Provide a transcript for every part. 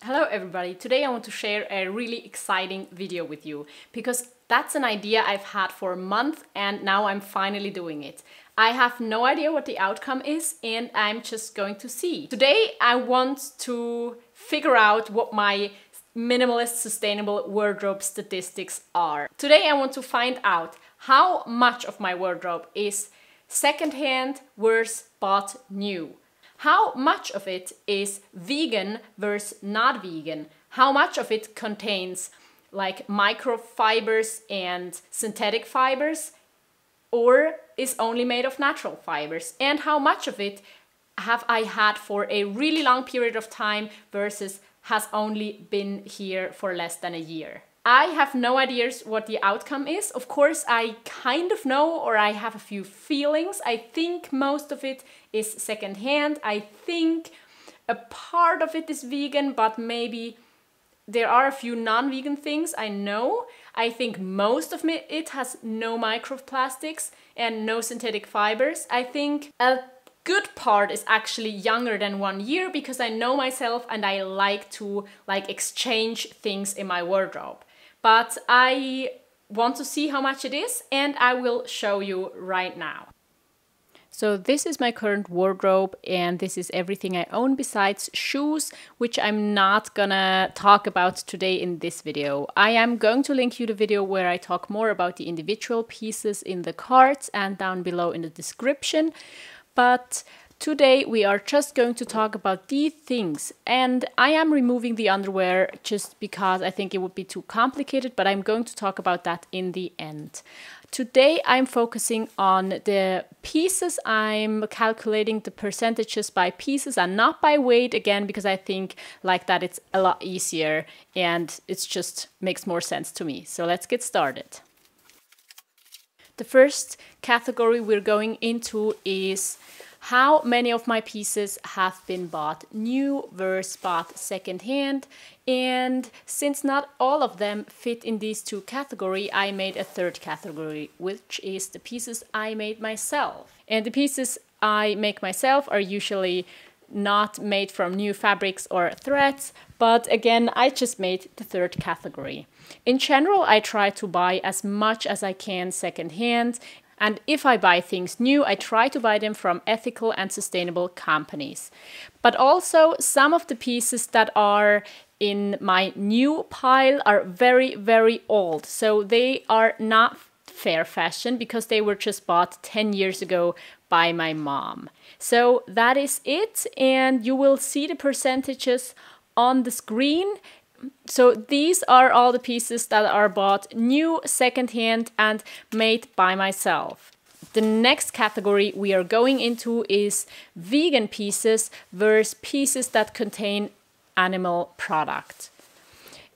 Hello everybody, today I want to share a really exciting video with you because that's an idea I've had for a month and now I'm finally doing it. I have no idea what the outcome is and I'm just going to see. Today I want to figure out what my minimalist sustainable wardrobe statistics are. Today I want to find out how much of my wardrobe is secondhand versus bought new. How much of it is vegan versus not vegan? How much of it contains like microfibers and synthetic fibers or is only made of natural fibers? And how much of it have I had for a really long period of time versus has only been here for less than a year? I have no ideas what the outcome is. Of course, I kind of know, or I have a few feelings. I think most of it is secondhand. I think a part of it is vegan, but maybe there are a few non-vegan things I know. I think most of it has no microplastics and no synthetic fibers. I think a good part is actually younger than 1 year because I know myself and I like to exchange things in my wardrobe. But I want to see how much it is and I will show you right now. So this is my current wardrobe and this is everything I own besides shoes, which I'm not gonna talk about today in this video. I am going to link you the video where I talk more about the individual pieces in the cards and down below in the description. But today we are just going to talk about these things, and I am removing the underwear just because I think it would be too complicated, but I'm going to talk about that in the end. Today I'm focusing on the pieces. I'm calculating the percentages by pieces and not by weight again, because I think like that it's a lot easier and it just makes more sense to me. So let's get started. The first category we're going into is how many of my pieces have been bought new versus bought secondhand. And since not all of them fit in these two categories, I made a third category, which is the pieces I made myself. And the pieces I make myself are usually not made from new fabrics or threads, but again, I just made the third category. In general, I try to buy as much as I can secondhand. And if I buy things new, I try to buy them from ethical and sustainable companies. But also some of the pieces that are in my new pile are very, very old. So they are not fair fashion because they were just bought 10 years ago by my mom. So that is it. And you will see the percentages on the screen. So these are all the pieces that are bought new, secondhand, and made by myself. The next category we are going into is vegan pieces versus pieces that contain animal product.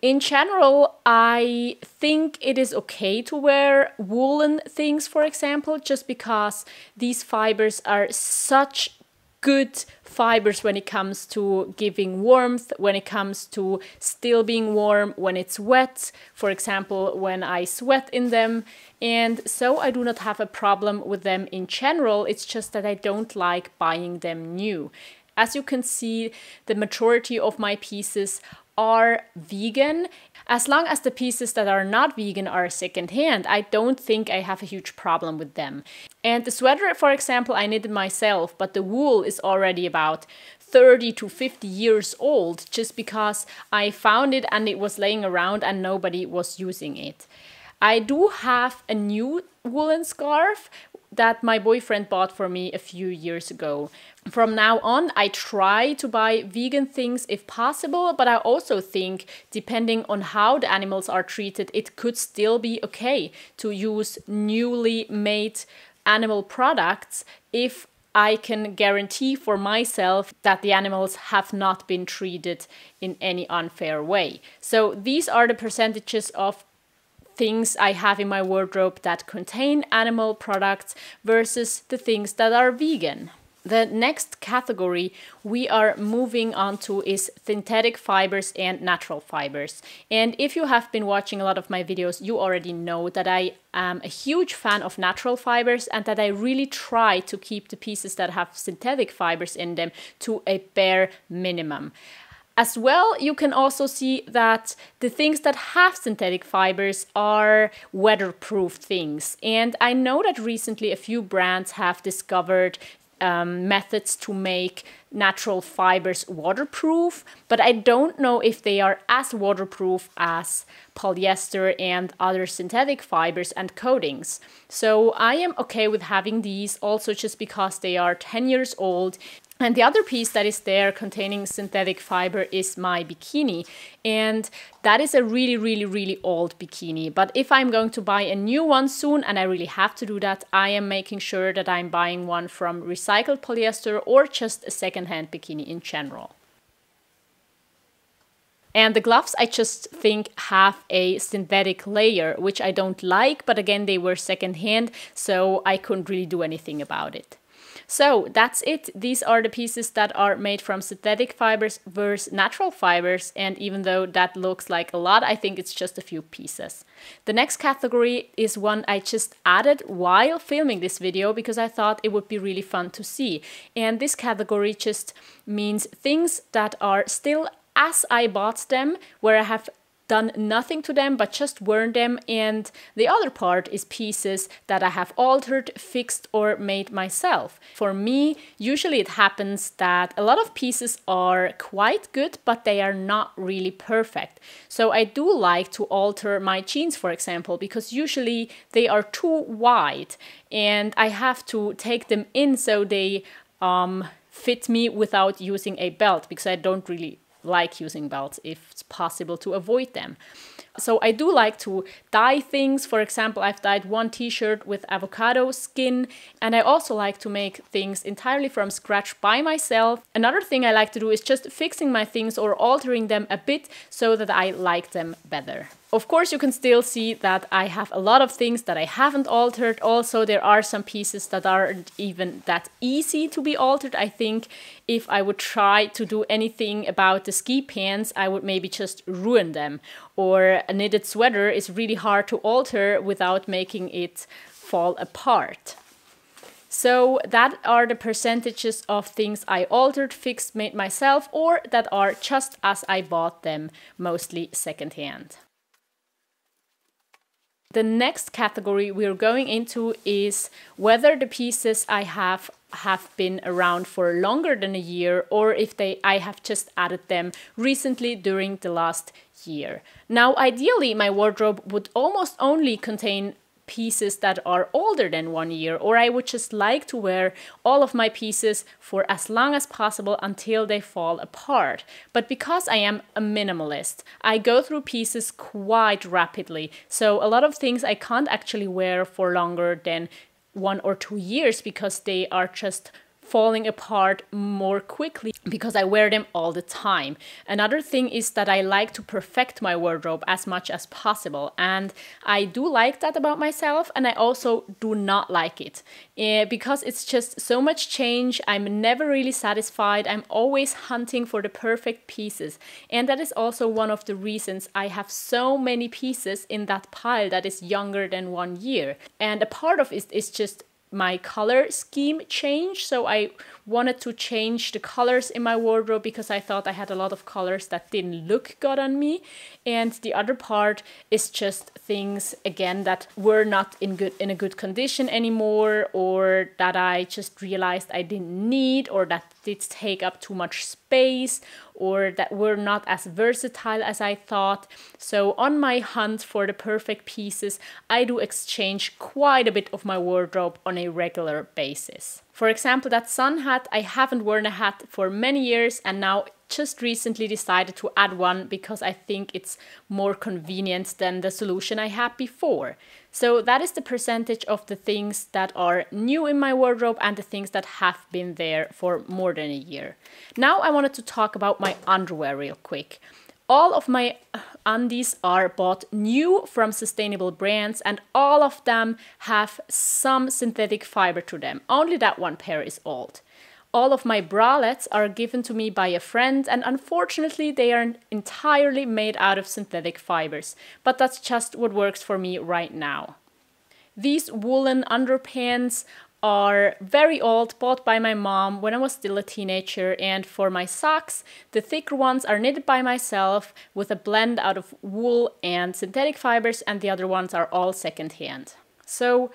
In general, I think it is okay to wear woolen things, for example, just because these fibers are such good fibers when it comes to giving warmth, when it comes to still being warm when it's wet, for example, when I sweat in them. And so I do not have a problem with them in general. It's just that I don't like buying them new. As you can see, the majority of my pieces are vegan. As long as the pieces that are not vegan are secondhand, I don't think I have a huge problem with them. And the sweater, for example, I knitted myself, but the wool is already about 30 to 50 years old just because I found it and it was laying around and nobody was using it. I do have a new woolen scarf that my boyfriend bought for me a few years ago. From now on, I try to buy vegan things if possible, but I also think, depending on how the animals are treated, it could still be okay to use newly made animal products if I can guarantee for myself that the animals have not been treated in any unfair way. So these are the percentages of things I have in my wardrobe that contain animal products versus the things that are vegan. The next category we are moving on to is synthetic fibers and natural fibers. And if you have been watching a lot of my videos, you already know that I am a huge fan of natural fibers and that I really try to keep the pieces that have synthetic fibers in them to a bare minimum. As well, you can also see that the things that have synthetic fibers are weatherproof things. And I know that recently a few brands have discovered methods to make natural fibers waterproof, but I don't know if they are as waterproof as polyester and other synthetic fibers and coatings. So I am okay with having these also just because they are 10 years old. And the other piece that is there containing synthetic fiber is my bikini. And that is a really old bikini. But if I'm going to buy a new one soon, and I really have to do that, I am making sure that I'm buying one from recycled polyester or just a secondhand bikini in general. And the gloves, I just think, have a synthetic layer, which I don't like. But again, they were secondhand, so I couldn't really do anything about it. So that's it. These are the pieces that are made from synthetic fibers versus natural fibers. And even though that looks like a lot, I think it's just a few pieces. The next category is one I just added while filming this video because I thought it would be really fun to see. And this category just means things that are still as I bought them, where I have done nothing to them but just worn them, and the other part is pieces that I have altered, fixed or made myself. For me, usually it happens that a lot of pieces are quite good but they are not really perfect. So I do like to alter my jeans, for example, because usually they are too wide and I have to take them in so they fit me without using a belt, because I don't really like using belts if it's possible to avoid them. So I do like to dye things. For example, I've dyed one t-shirt with avocado skin, and I also like to make things entirely from scratch by myself. Another thing I like to do is just fixing my things or altering them a bit so that I like them better. Of course, you can still see that I have a lot of things that I haven't altered. Also, there are some pieces that aren't even that easy to be altered. I think if I would try to do anything about the ski pants, I would maybe just ruin them. Or a knitted sweater is really hard to alter without making it fall apart. So that are the percentages of things I altered, fixed, made myself, or that are just as I bought them, mostly secondhand. The next category we're going into is whether the pieces I have been around for longer than a year, or if I have just added them recently during the last year. Now, ideally, my wardrobe would almost only contain pieces that are older than 1 year, or I would just like to wear all of my pieces for as long as possible until they fall apart. But because I am a minimalist, I go through pieces quite rapidly. So a lot of things I can't actually wear for longer than 1 or 2 years because they are just falling apart more quickly because I wear them all the time. Another thing is that I like to perfect my wardrobe as much as possible, and I do like that about myself, and I also do not like it because it's just so much change. I'm never really satisfied. I'm always hunting for the perfect pieces, and that is also one of the reasons I have so many pieces in that pile that is younger than 1 year. And a part of it is just my color scheme change. So I wanted to change the colors in my wardrobe because I thought I had a lot of colors that didn't look good on me. And the other part is just things, again, that were not in a good condition anymore, or that I just realized I didn't need, or that did take up too much space, or that were not as versatile as I thought. So on my hunt for the perfect pieces, I do exchange quite a bit of my wardrobe on a regular basis. For example, that sun hat, I haven't worn a hat for many years, and now just recently decided to add one because I think it's more convenient than the solution I had before. So that is the percentage of the things that are new in my wardrobe and the things that have been there for more than a year. Now I wanted to talk about my underwear real quick. All of my undies are bought new from sustainable brands, and all of them have some synthetic fiber to them. Only that one pair is old. All of my bralettes are given to me by a friend, and unfortunately they are entirely made out of synthetic fibers, but that's just what works for me right now. These woolen underpants are very old, bought by my mom when I was still a teenager, and for my socks, the thicker ones are knitted by myself with a blend out of wool and synthetic fibers, and the other ones are all secondhand. So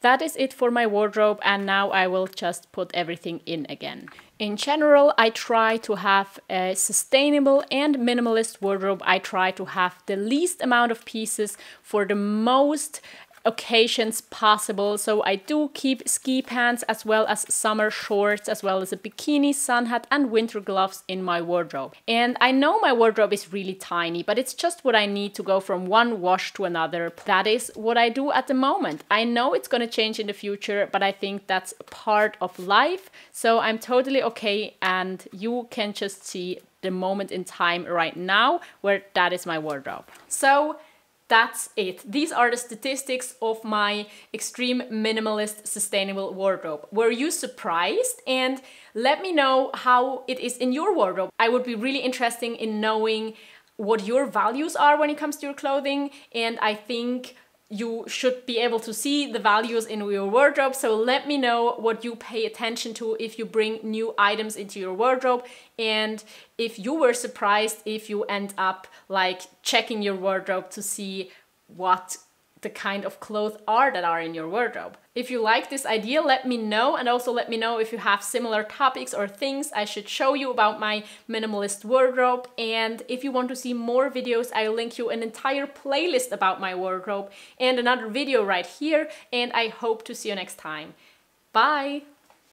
that is it for my wardrobe, and now I will just put everything in again. In general, I try to have a sustainable and minimalist wardrobe. I try to have the least amount of pieces for the most occasions possible. So I do keep ski pants as well as summer shorts, as well as a bikini, sun hat and winter gloves in my wardrobe. And I know my wardrobe is really tiny, but it's just what I need to go from one wash to another. That is what I do at the moment. I know it's gonna change in the future, but I think that's part of life. So I'm totally okay, and you can just see the moment in time right now where that is my wardrobe. So that's it. These are the statistics of my extreme minimalist sustainable wardrobe. Were you surprised? And let me know how it is in your wardrobe. I would be really interested in knowing what your values are when it comes to your clothing, and I think you should be able to see the values in your wardrobe. So let me know what you pay attention to if you bring new items into your wardrobe, and if you were surprised if you end up like checking your wardrobe to see what the kind of clothes are that are in your wardrobe. If you like this idea, let me know, and also let me know if you have similar topics or things I should show you about my minimalist wardrobe. And if you want to see more videos, I'll link you an entire playlist about my wardrobe and another video right here, and I hope to see you next time. Bye!